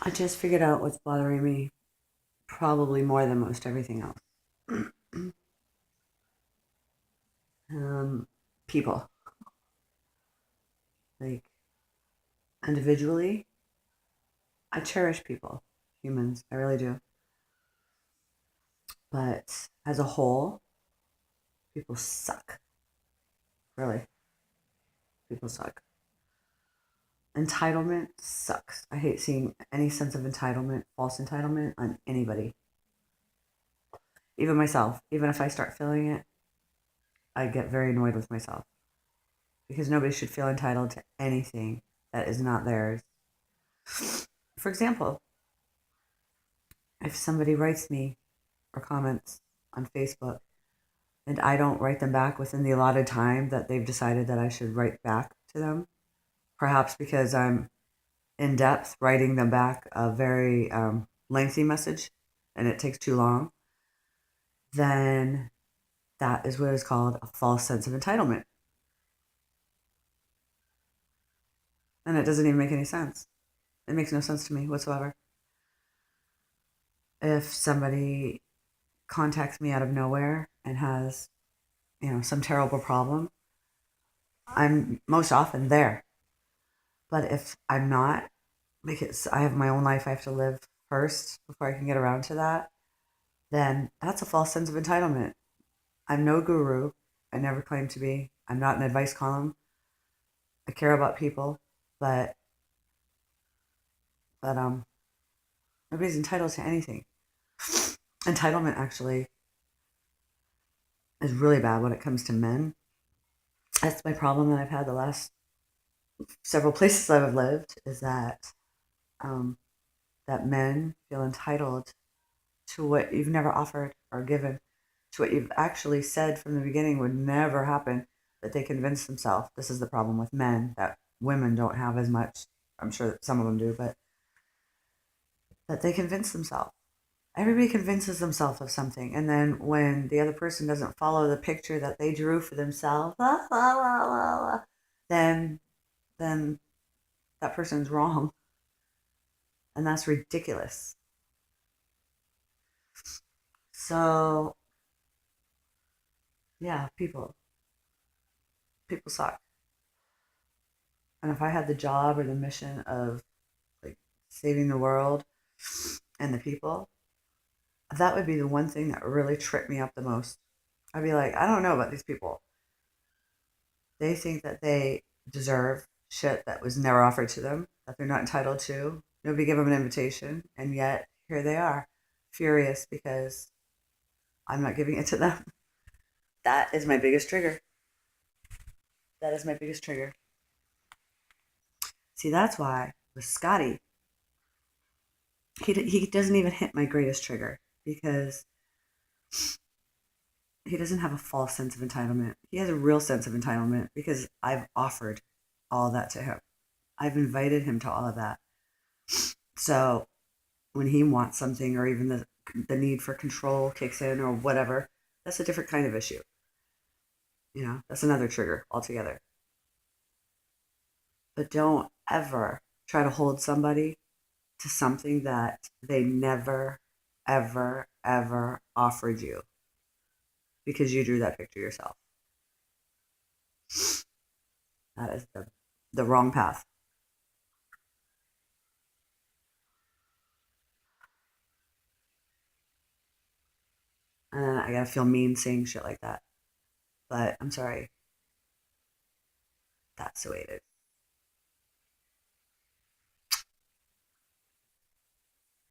I just figured out what's bothering me probably more than most everything else. um, People, like individually, I cherish people, humans, I really do. But as a whole, people suck. Really, people suck. Entitlement sucks. I hate seeing any sense of entitlement, false entitlement on anybody, even myself. Even if I start feeling it, I get very annoyed with myself because nobody should feel entitled to anything that is not theirs. For example, if somebody writes me or comments on Facebook and I don't write them back within the allotted time that they've decided that I should write back to them, perhaps because I'm in depth writing them back a very lengthy message and it takes too long, then that is what is called a false sense of entitlement. And it doesn't even make any sense. It makes no sense to me whatsoever. If somebody contacts me out of nowhere and has, some terrible problem, I'm most often there. But if I'm not, because I have my own life I have to live first before I can get around to that, then that's a false sense of entitlement. I'm no guru. I never claim to be. I'm not an advice column. I care about people, but but nobody's entitled to anything. Entitlement actually is really bad when it comes to men. That's my problem that I've had the last several places I've lived is um, that men feel entitled to what you've never offered or given, to what you've actually said from the beginning would never happen, that they convince themselves. This is the problem with men that women don't have as much. I'm sure that some of them do, but that they convince themselves. Everybody convinces themselves of something, and then when the other person doesn't follow the picture that they drew for themselves, then then that person's wrong, and that's ridiculous. So yeah, people suck. And if I had the job or the mission of like saving the world and the people, that would be the one thing that really tripped me up the most. I'd be like, I don't know about these people. They think that they deserve shit that was never offered to them, that they're not entitled to. Nobody gave them an invitation, and yet here they are, furious because I'm not giving it to them. That is my biggest trigger. That is my biggest trigger. See, that's why with Scotty, he doesn't even hit my greatest trigger because he doesn't have a false sense of entitlement. He has a real sense of entitlement because I've offered all that to him. I've invited him to all of that. So when he wants something or even the need for control kicks in or whatever, that's a different kind of issue. That's another trigger altogether. But don't ever try to hold somebody to something that they never, ever, ever offered you because you drew that picture yourself. That is the wrong path. And then I gotta feel mean saying shit like that. But I'm sorry, that's the way it is.